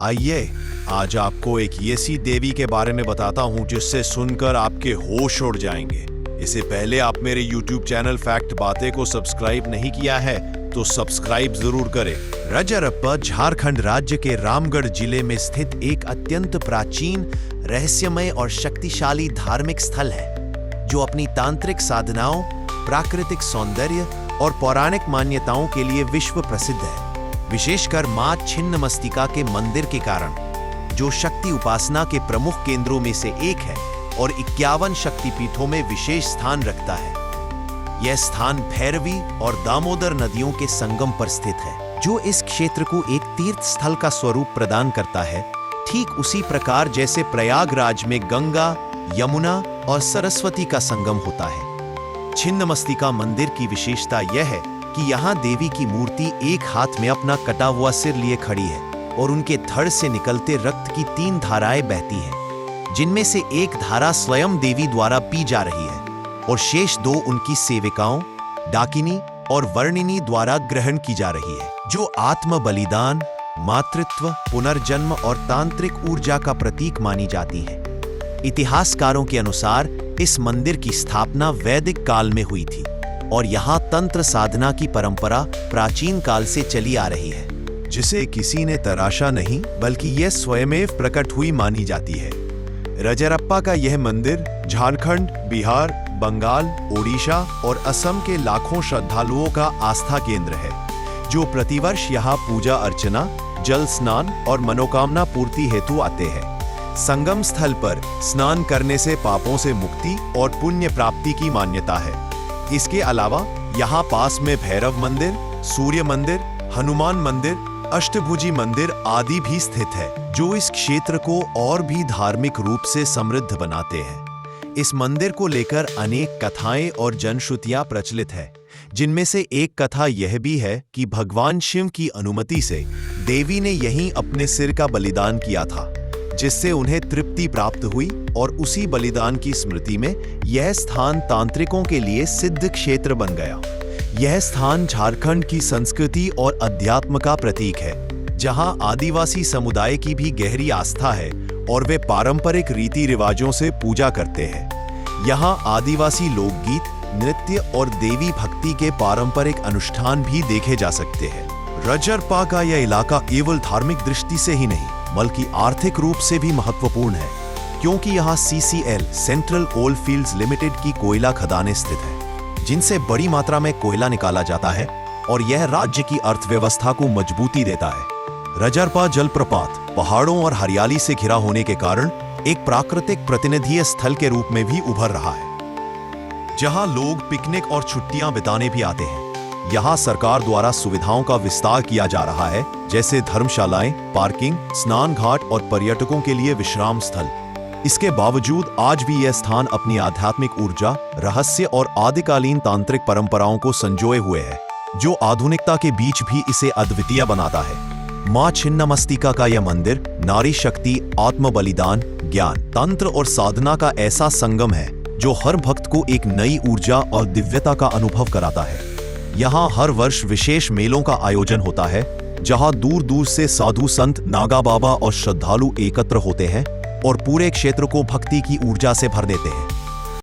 आइए आज आपको एक ऐसी देवी के बारे में बताता हूँ जिससे सुनकर आपके होश उड़ जाएंगे। इससे पहले आप मेरे YouTube चैनल फैक्ट बातें को सब्सक्राइब नहीं किया है तो सब्सक्राइब जरूर करें। रजरप्पा झारखंड राज्य के रामगढ़ जिले में स्थित एक अत्यंत प्राचीन, रहस्यमय और शक्तिशाली धार्मिक स्थल है जो अपनी तांत्रिक साधनाओं, प्राकृतिक सौंदर्य और पौराणिक मान्यताओं के लिए विश्व प्रसिद्ध है। विशेषकर मां छिन्नमस्तिका के मंदिर के कारण, जो शक्ति उपासना के प्रमुख केंद्रों में से एक है और 51 शक्तिपीठों में विशेष स्थान रखता है। यह स्थान भैरवी और दामोदर नदियों के संगम पर स्थित है, जो इस क्षेत्र को एक तीर्थ स्थल का स्वरूप प्रदान करता है, ठीक उसी प्रकार जैसे प्रयागराज में गंगा, यमुना और सरस्वती का संगम होता है। छिन्नमस्तिका मंदिर की विशेषता यह है कि यहाँ देवी की मूर्ति एक हाथ में अपना कटा हुआ सिर लिए खड़ी है और उनके धड़ से निकलते रक्त की 3 धाराएं बहती हैं, जिनमें से एक धारा स्वयं देवी द्वारा पी जा रही है और शेष 2 उनकी सेविकाओं डाकिनी और वर्णिनी द्वारा ग्रहण की जा रही है, जो आत्म बलिदान, मातृत्व, पुनर्जन्म और तांत्रिक ऊर्जा का प्रतीक मानी जाती है। इतिहासकारों के अनुसार इस मंदिर की स्थापना वैदिक काल में हुई थी और यहाँ तंत्र साधना की परंपरा प्राचीन काल से चली आ रही है, जिसे किसी ने तराशा नहीं बल्कि यह स्वयमेव प्रकट हुई मानी जाती है। रजरप्पा का यह मंदिर झारखंड, बिहार, बंगाल, ओडिशा और असम के लाखों श्रद्धालुओं का आस्था केंद्र है, जो प्रतिवर्ष यहाँ पूजा अर्चना, जल स्नान और मनोकामना पूर्ति हेतु आते हैं। संगम स्थल पर स्नान करने से पापों से मुक्ति और पुण्य प्राप्ति की मान्यता है। इसके अलावा यहाँ पास में भैरव मंदिर, सूर्य मंदिर, हनुमान मंदिर, अष्टभुजी मंदिर आदि भी स्थित है, जो इस क्षेत्र को और भी धार्मिक रूप से समृद्ध बनाते हैं। इस मंदिर को लेकर अनेक कथाएं और जनश्रुतियां प्रचलित है, जिनमें से एक कथा यह भी है कि भगवान शिव की अनुमति से देवी ने यहीं अपने सिर का बलिदान किया था, जिससे उन्हें तृप्ति प्राप्त हुई और उसी बलिदान की स्मृति में यह स्थान तांत्रिकों के लिए सिद्ध क्षेत्र बन गया। यह स्थान झारखंड की संस्कृति और अध्यात्म का प्रतीक है, जहां आदिवासी समुदाय की भी गहरी आस्था है और वे पारंपरिक रीति रिवाजों से पूजा करते हैं। यहां आदिवासी लोकगीत, नृत्य और देवी भक्ति के पारंपरिक अनुष्ठान भी देखे जा सकते हैं। रजरप्पा का यह इलाका केवल धार्मिक दृष्टि से ही नहीं बल्कि आर्थिक रूप से भी महत्वपूर्ण है, क्योंकि यहाँ CCL central coal fields limited की कोयला खदानें स्थित है, जिनसे बड़ी मात्रा में कोयला निकाला जाता है और यह राज्य की अर्थव्यवस्था को मजबूती देता है। रजरप्पा जलप्रपात पहाड़ों और हरियाली से घिरा होने के कारण एक प्राकृतिक प्रतिनिधि स्थल के रूप में भी उभर रहा है, जहां लोग पिकनिक और छुट्टियां बिताने भी आते हैं। यहाँ सरकार द्वारा सुविधाओं का विस्तार किया जा रहा है, जैसे धर्मशालाएं, पार्किंग, स्नान घाट और पर्यटकों के लिए विश्राम स्थल। इसके बावजूद आज भी यह स्थान अपनी आध्यात्मिक ऊर्जा, रहस्य और आदिकालीन तांत्रिक परंपराओं को संजोए हुए है, जो आधुनिकता के बीच भी इसे अद्वितीय बनाता है। मां छिन्नमस्तिका का यह मंदिर नारी शक्ति, आत्म बलिदान, ज्ञान, तंत्र और साधना का ऐसा संगम है जो हर भक्त को एक नई ऊर्जा और दिव्यता का अनुभव कराता है। यहाँ हर वर्ष विशेष मेलों का आयोजन होता है, जहाँ दूर दूर से साधु संत, नागा बाबा और श्रद्धालु एकत्र होते हैं और पूरे क्षेत्र को भक्ति की ऊर्जा से भर देते हैं।